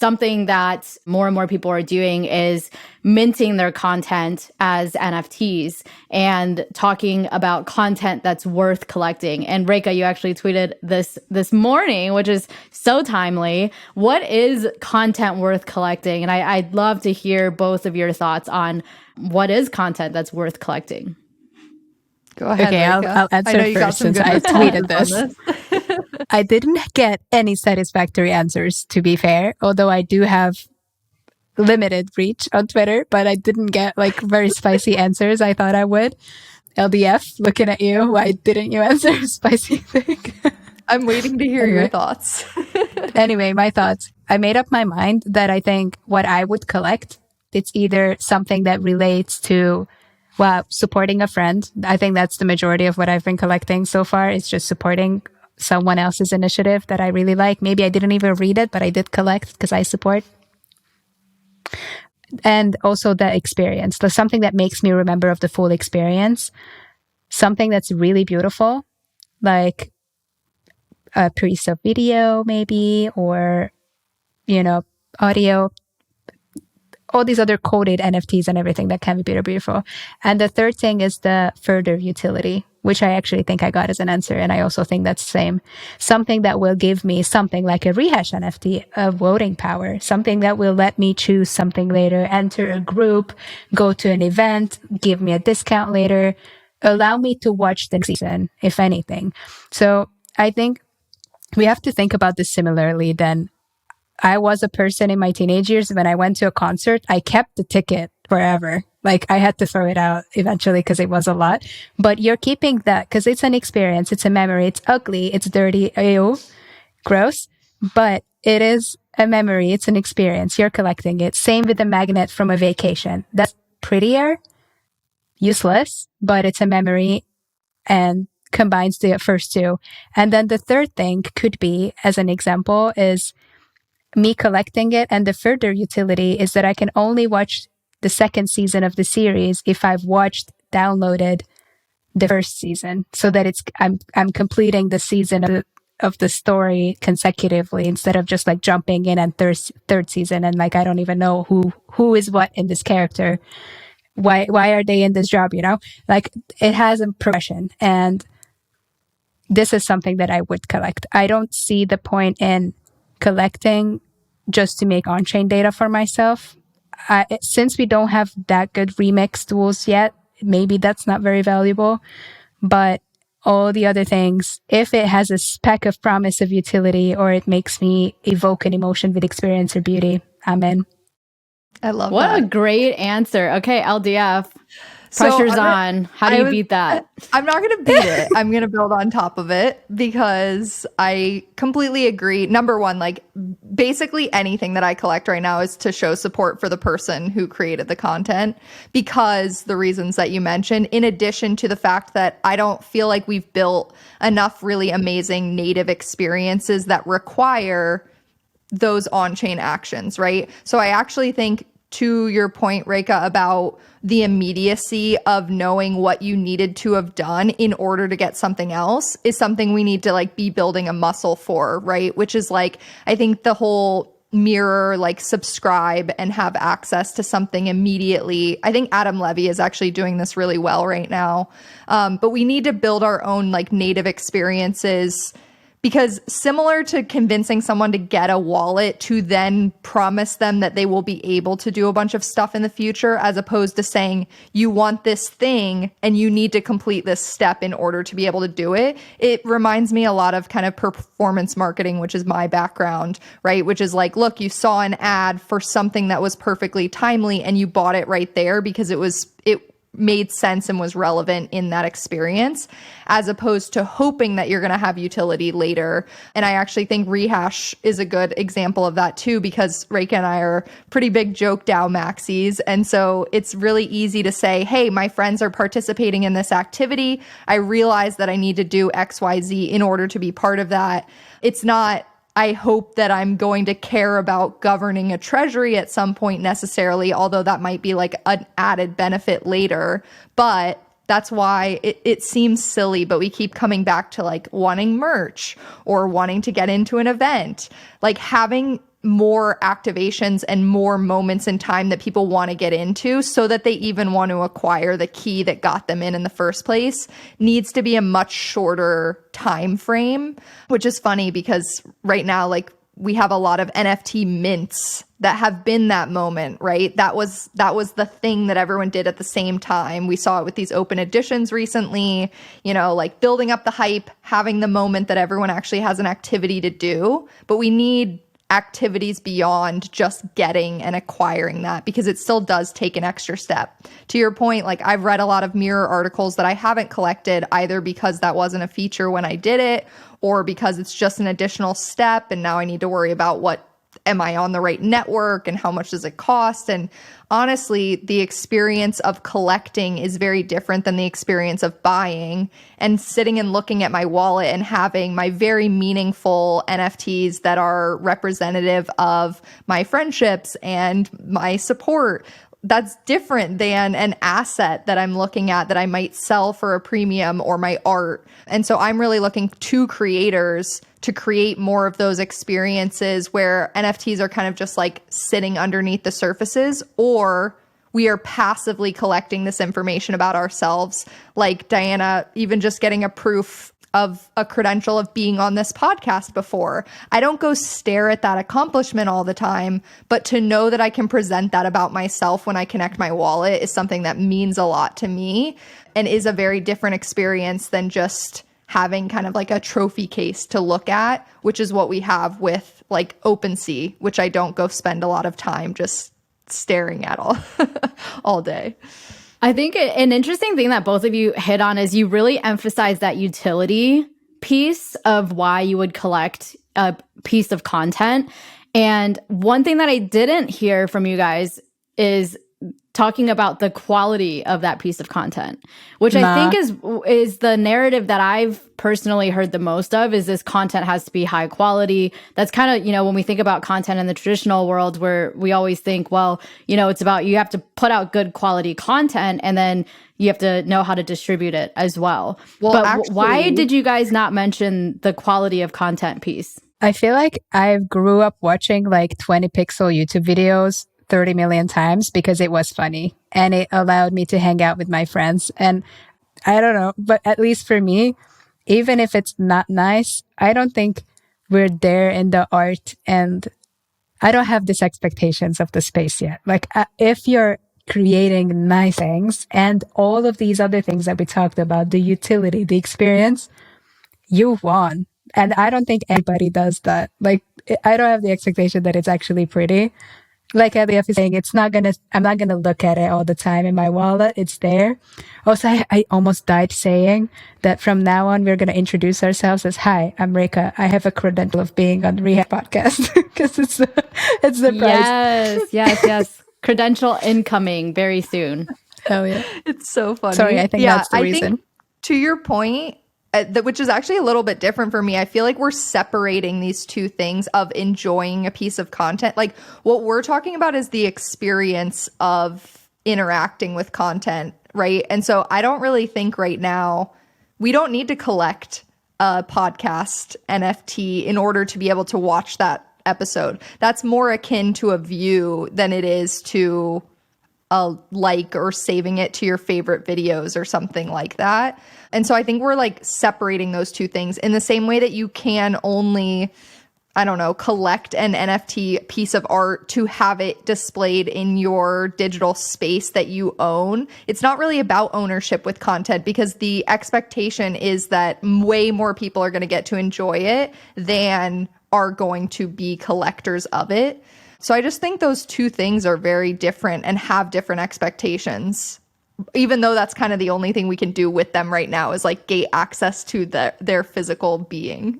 something that more and more people are doing is minting their content as NFTs and talking about content that's worth collecting. And Reka, you actually tweeted this morning, which is so timely. What is content worth collecting? And I'd love to hear both of your thoughts on what is content that's worth collecting. Go ahead, okay, Reka. I'll answer first since I tweeted this. I didn't get any satisfactory answers, to be fair, although I do have limited reach on Twitter, but I didn't get like very spicy answers I thought I would. LDF, looking at you, why didn't you answer a spicy thing? I'm waiting to hear your thoughts. Anyway, my thoughts. I made up my mind that I think what I would collect, it's either something that relates to supporting a friend. I think that's the majority of what I've been collecting so far. It's just supporting someone else's initiative that I really like. Maybe I didn't even read it, but I did collect because I support. And also the experience. There's something that makes me remember of the full experience. Something that's really beautiful, like a piece of video maybe, or, audio. All these other coded NFTs and everything that can be beautiful. And the third thing is the further utility, which I actually think I got as an answer. And I also think that's the same. Something that will give me something like a Rehash NFT of voting power, something that will let me choose something later, enter a group, go to an event, give me a discount later, allow me to watch the season, if anything. So I think we have to think about this similarly then. I was a person in my teenage years when I went to a concert, I kept the ticket forever. Like I had to throw it out eventually because it was a lot. But you're keeping that because it's an experience. It's a memory. It's ugly. It's dirty. Ew. Gross. But it is a memory. It's an experience. You're collecting it. Same with the magnet from a vacation. That's prettier, useless, but it's a memory and combines the first two. And then the third thing could be, as an example, is me collecting it, and the further utility is that I can only watch the second season of the series if I've downloaded the first season, so that I'm completing the season of the story consecutively instead of just like jumping in and third season and like I don't even know who is what in this character. Why are they in this job? Like it has a progression, and this is something that I would collect. I don't see the point in collecting just to make on-chain data for myself. Since we don't have that good remix tools yet, maybe that's not very valuable. But all the other things, if it has a speck of promise of utility or it makes me evoke an emotion with experience or beauty, I'm in. I love that. What a great answer. Okay, LDF. Pressure's on. How do you beat that? I'm not going to beat it. I'm going to build on top of it because I completely agree. Number one, like basically anything that I collect right now is to show support for the person who created the content, because the reasons that you mentioned, in addition to the fact that I don't feel like we've built enough really amazing native experiences that require those on-chain actions, right? So I actually think, to your point, Reka, about the immediacy of knowing what you needed to have done in order to get something else is something we need to like be building a muscle for, right? Which is like, I think the whole mirror, like subscribe and have access to something immediately. I think Adam Levy is actually doing this really well right now. But we need to build our own like native experiences, because similar to convincing someone to get a wallet to then promise them that they will be able to do a bunch of stuff in the future, as opposed to saying you want this thing and you need to complete this step in order to be able to do it. It reminds me a lot of kind of performance marketing, which is my background, right? Which is like, look, you saw an ad for something that was perfectly timely and you bought it right there because it made sense and was relevant in that experience, as opposed to hoping that you're going to have utility later. And I actually think Rehash is a good example of that too, because Reka and I are pretty big joke DAO maxis. And so it's really easy to say, hey, my friends are participating in this activity. I realize that I need to do XYZ in order to be part of that. It's not, I hope that I'm going to care about governing a treasury at some point necessarily, although that might be like an added benefit later. But that's why it seems silly, but we keep coming back to like wanting merch or wanting to get into an event. Like having more activations and more moments in time that people want to get into so that they even want to acquire the key that got them in the first place needs to be a much shorter time frame, which is funny because right now, like, we have a lot of NFT mints that have been that moment, right? That was the thing that everyone did at the same time. We saw it with these open editions recently, you know, like building up the hype, having the moment that everyone actually has an activity to do. But we need activities beyond just getting and acquiring that, because it still does take an extra step. To your point, like, I've read a lot of mirror articles that I haven't collected, either because that wasn't a feature when I did it, or because it's just an additional step and now I need to worry about what, am I on the right network and how much does it cost? And honestly, the experience of collecting is very different than the experience of buying. And sitting and looking at my wallet and having my very meaningful NFTs that are representative of my friendships and my support, that's different than an asset that I'm looking at that I might sell for a premium, or my art. And so I'm really looking to creators to create more of those experiences where NFTs are kind of just like sitting underneath the surfaces, or we are passively collecting this information about ourselves. Like Diana, even just getting a proof of a credential of being on this podcast before. I don't go stare at that accomplishment all the time, but to know that I can present that about myself when I connect my wallet is something that means a lot to me and is a very different experience than just having kind of like a trophy case to look at, which is what we have with like OpenSea, which I don't go spend a lot of time just staring at all day. I think an interesting thing that both of you hit on is you really emphasize that utility piece of why you would collect a piece of content. And one thing that I didn't hear from you guys is talking about the quality of that piece of content, which I think is the narrative that I've personally heard the most of, is this content has to be high quality. That's kind of, you know, when we think about content in the traditional world, where we always think, well, you know, it's about, you have to put out good quality content and then you have to know how to distribute it as well. But actually, why did you guys not mention the quality of content piece? I feel like I grew up watching like 20 pixel YouTube videos 30 million times because it was funny and it allowed me to hang out with my friends. And I don't know, but at least for me, even if it's not nice, I don't think we're there in the art, and I don't have these expectations of the space yet. Like if you're creating nice things and all of these other things that we talked about, the utility, the experience, you won. And I don't think anybody does that. Like, I don't have the expectation that it's actually pretty. Like LDF is saying, I'm not gonna look at it all the time in my wallet. It's there. Also, I almost died saying that from now on, we're gonna introduce ourselves as, "Hi, I'm Reka. I have a credential of being on the Rehash podcast," because it's the price. Yes. Credential incoming very soon. Oh yeah. It's so funny. Sorry, I think that's the reason. Think, to your point, which is actually a little bit different for me, I feel like we're separating these two things of enjoying a piece of content. Like, what we're talking about is the experience of interacting with content, right? And so I don't really think right now we don't need to collect a podcast NFT in order to be able to watch that episode. That's more akin to a view than it is to a like or saving it to your favorite videos or something like that. And so I think we're like separating those two things in the same way that you can only, I don't know, collect an NFT piece of art to have it displayed in your digital space that you own. It's not really about ownership with content, because the expectation is that way more people are going to get to enjoy it than are going to be collectors of it. So I just think those two things are very different and have different expectations, even though that's kind of the only thing we can do with them right now is like gate access to their physical being.